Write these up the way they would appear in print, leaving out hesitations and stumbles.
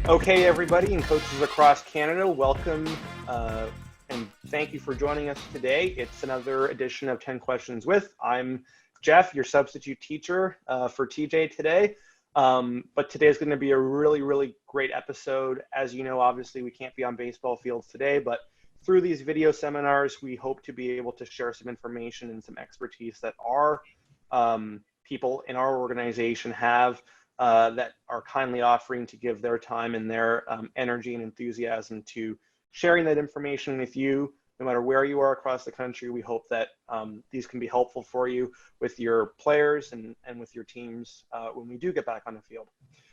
Okay, everybody, and coaches across Canada, welcome and thank you for joining us today. It's another edition of 10 Questions With. I'm Jeff, your substitute teacher for TJ today. But today is going to be a really great episode. As you know, obviously, we can't be on baseball fields today, but through these video seminars, we hope to be able to share some information and some expertise that our people in our organization have that are kindly offering to give their time and their energy and enthusiasm to sharing that information with you, no matter where you are across the country. We hope that these can be helpful for you with your players and with your teams when we do get back on the field.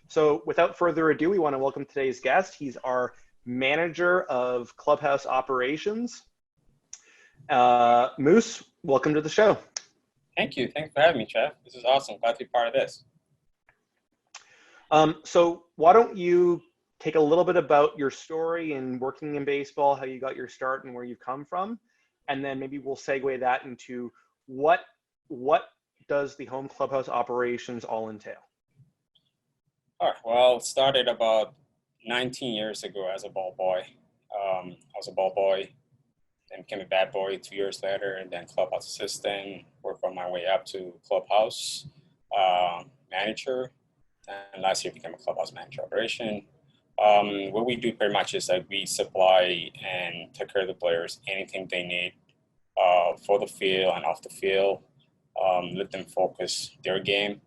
So without further ado, we want to welcome today's guest. He's our manager of clubhouse operations. Moose, welcome to the show. Thank you. Thanks for having me, Jeff. This is awesome. Glad to be part of this. So why don't you take a little bit about your story in working in baseball, how you got your start and where you've come from, and then maybe we'll segue that into what does the home clubhouse operations all entail? All right. Well, it started about 19 years ago as a ball boy. I was a ball boy, then became a bat boy 2 years later, and then clubhouse assistant, worked on my way up to clubhouse manager. And last year became a clubhouse manager operation. What we do pretty much is that we supply and take care of the players, anything they need for the field and off the field, let them focus their game.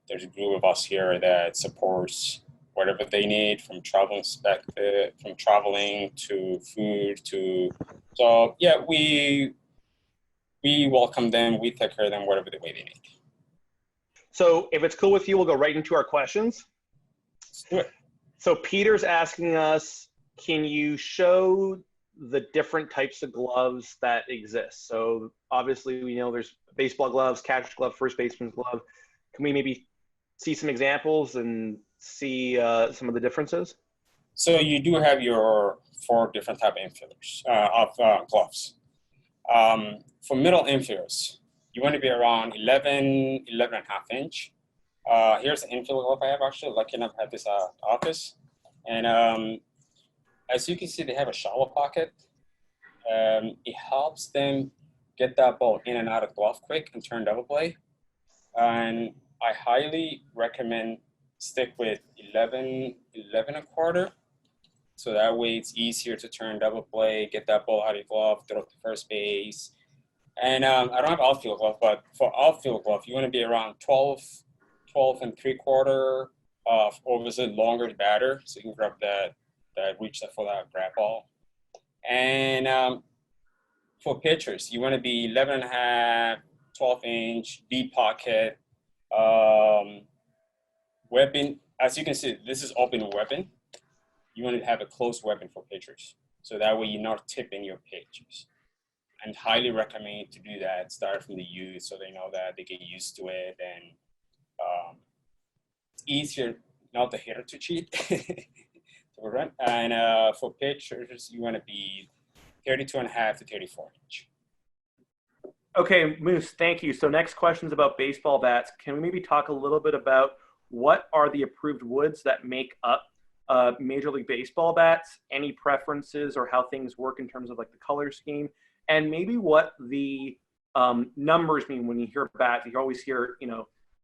There's a group of us here that supports whatever they need, from traveling to food so yeah, we welcome them, we take care of them whatever the way they need. So if it's cool with you, we'll go right into our questions. Let's do it. So Peter's asking us, can you show the different types of gloves that exist? So obviously we know there's baseball gloves, catcher's glove, first baseman's glove. Can we maybe see some examples and see some of the differences? So you do have your 4 different type of infielders of gloves. For middle infielders, you want to be around 11 and a half inch. Here's the infield glove I have, actually. Lucky enough to have this office. And as you can see, they have a shallow pocket. It helps them get that ball in and out of glove quick and turn double play. And I highly recommend stick with 11 and a quarter. So that way it's easier to turn double play, get that ball out of your glove, throw it to first base. And I don't have outfield glove, but for outfield glove, you want to be around 12 and 3/4, or was it longer the batter, so you can grab that reach for that grab ball. And for pitchers, you want to be 11 and a half, 12 inch, deep pocket, weapon. As you can see, this is open weapon. You want to have a close weapon for pitchers, so that way you're not tipping your pitches. And highly recommend to do that. Start from the youth, so they know that they get used to it, and it's easier not the hitter to cheat. And for pitchers, you want to be 32 and a half to 34 inch. Okay, Moose, thank you. So next question is about baseball bats. Can we maybe talk a little bit about what are the approved woods that make up Major League Baseball bats? Any preferences or how things work in terms of like the color scheme? And maybe what the numbers mean when you hear bats. You always hear,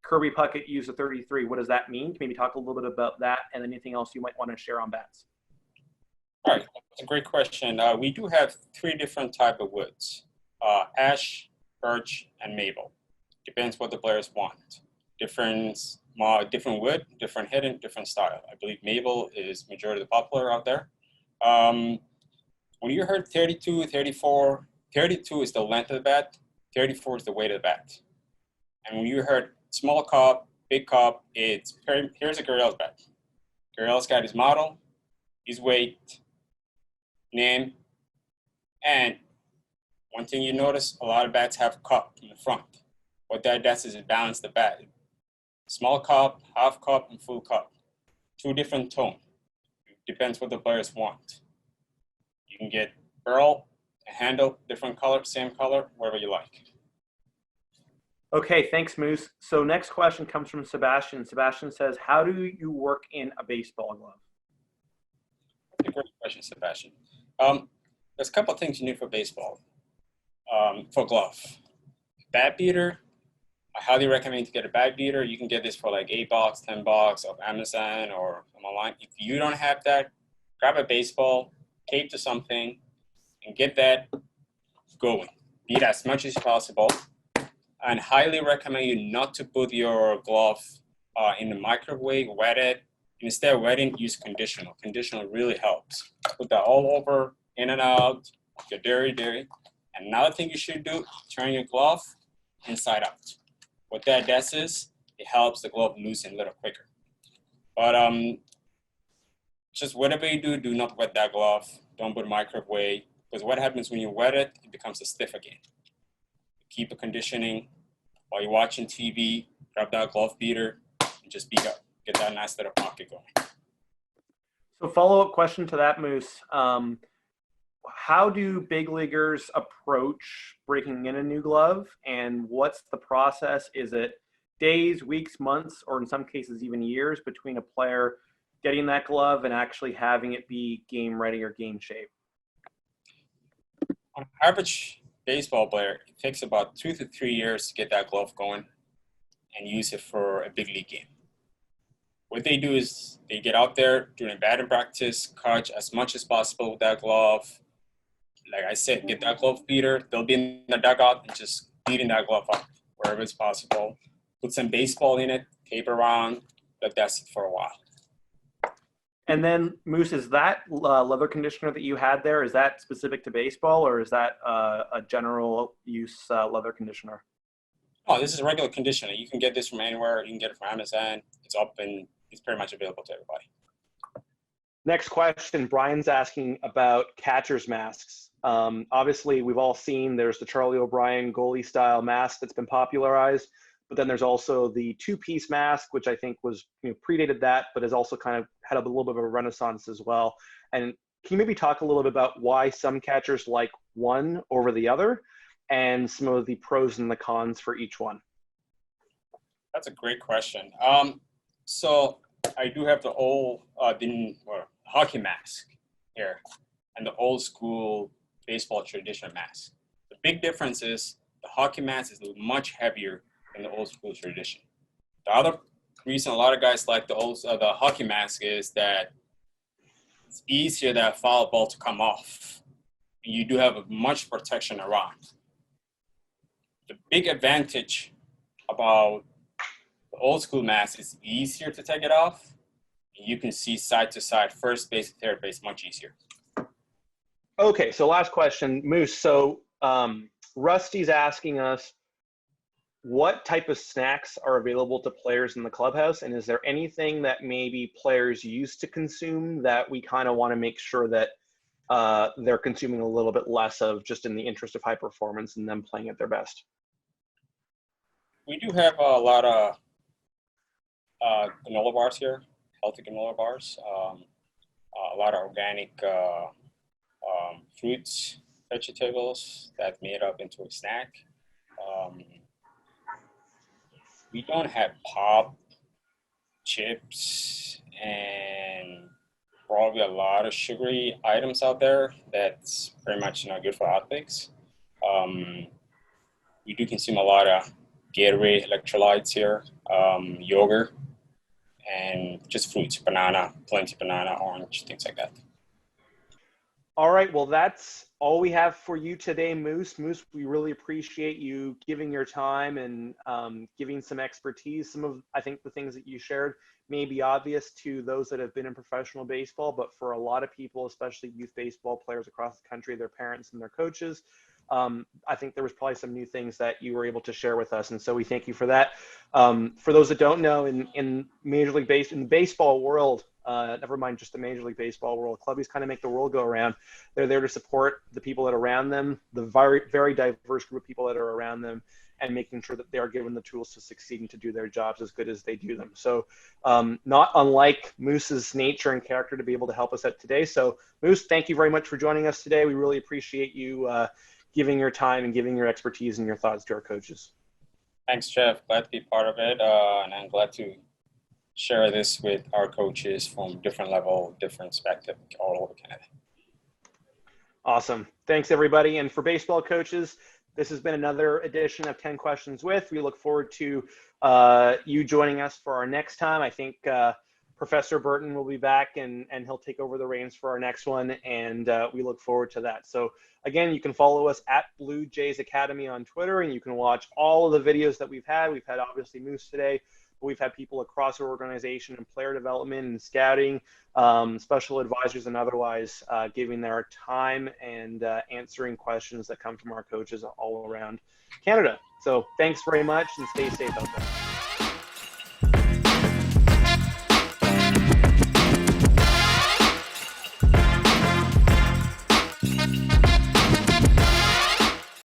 Kirby Puckett used a 33. What does that mean? Can maybe talk a little bit about that and anything else you might want to share on bats? All right, that's a great question. We do have 3 different type of woods: ash, birch, and maple. Depends what the players want. Different wood, different hitting, different style. I believe maple is majority of the popular out there. When you heard 32, 34, 32 is the length of the bat, 34 is the weight of the bat. And when you heard small cup, big cup, here's a Gurriel's bat. Gurriel's got his model, his weight, name, and one thing you notice, a lot of bats have cup in the front. What that does is it balances the bat. Small cup, half cup, and full cup. 2 different tone. Depends what the players want. You can get barrel, a handle, different color, same color, whatever you like. Okay, thanks, Moose. So next question comes from Sebastian. Sebastian says, how do you work in a baseball glove? A great question, Sebastian. There's a couple of things you need for baseball. For glove, bat beater. I highly recommend to get a bat beater. You can get this for like $8, $10 off Amazon or from online. If you don't have that, grab a baseball, tape to something, and get that going. Beat as much as possible. And highly recommend you not to put your glove in the microwave, wet it. Instead of wetting, use conditioner. Conditioner really helps. Put that all over, in and out, get dirty. And another thing you should do, turn your glove inside out. What that does is, it helps the glove loosen a little quicker. But just whatever you do, do not wet that glove. Don't put microwave, because what happens when you wet it, it becomes a stiff again. Keep it conditioning. While you're watching TV, grab that glove beater and just beat up. Get that nice little pocket going. So follow-up question to that, Moose. How do big leaguers approach breaking in a new glove, and what's the process? Is it days, weeks, months, or in some cases even years between a player getting that glove and actually having it be game ready or game shape? On average baseball player, it takes about 2 to 3 years to get that glove going and use it for a big league game. What they do is they get out there during batting practice, catch as much as possible with that glove. Like I said, get that glove beater. They'll be in the dugout and just beating that glove up wherever it's possible. Put some baseball in it, tape around, let that sit for a while. And then, Moose, is that leather conditioner that you had there, is that specific to baseball, or is that a general use leather conditioner? Oh, this is a regular conditioner. You can get this from anywhere. You can get it from Amazon. It's up and it's pretty much available to everybody. Next question, Brian's asking about catcher's masks. Obviously, we've all seen there's the Charlie O'Brien goalie style mask that's been popularized, but then there's also the two-piece mask, which I think was predated that, but has also kind of had a little bit of a renaissance as well. And can you maybe talk a little bit about why some catchers like one over the other and some of the pros and the cons for each one? That's a great question. So I do have the old hockey mask here and the old school baseball tradition mask. The big difference is the hockey mask is much heavier than the old school tradition. The other reason a lot of guys like the hockey mask is that it's easier that foul ball to come off. You do have much protection around. The big advantage about the old school mask is easier to take it off. You can see side to side, first base and third base much easier. Okay, so last question, Moose. So Rusty's asking us, what type of snacks are available to players in the clubhouse? And is there anything that maybe players used to consume that we kind of want to make sure that they're consuming a little bit less of, just in the interest of high performance and them playing at their best? We do have a lot of granola bars here, healthy granola bars, a lot of organic fruits, vegetables that made up into a snack. We don't have pop, chips, and probably a lot of sugary items out there that's pretty much not good for athletes. We do consume a lot of Gatorade electrolytes here, yogurt, and just fruits, banana, plenty banana, orange, things like that. All right, well, that's all we have for you today, Moose. Moose, we really appreciate you giving your time and giving some expertise. Some of, I think, the things that you shared may be obvious to those that have been in professional baseball, but for a lot of people, especially youth baseball players across the country, their parents and their coaches, I think there was probably some new things that you were able to share with us, and so we thank you for that. For those that don't know, in Major League in the baseball world, never mind just the Major League Baseball world, clubbies kind of make the world go around. They're there to support the people that are around them, the very, very diverse group of people that are around them, and making sure that they are given the tools to succeed and to do their jobs as good as they do them. So not unlike Moose's nature and character to be able to help us out today. So Moose, thank you very much for joining us today. We really appreciate you giving your time and giving your expertise and your thoughts to our coaches. Thanks, Jeff. Glad to be part of it, and I'm glad to share this with our coaches from different level, different perspective all over Canada. Awesome. Thanks, everybody. And for baseball coaches, this has been another edition of 10 Questions With. We look forward to you joining us for our next time. I think Professor Burton will be back and he'll take over the reins for our next one. And we look forward to that. So again, you can follow us at Blue Jays Academy on Twitter, and you can watch all of the videos that we've had. We've had obviously Moose today. We've had people across our organization in player development and scouting, special advisors and otherwise giving their time and answering questions that come from our coaches all around Canada. So thanks very much and stay safe out there.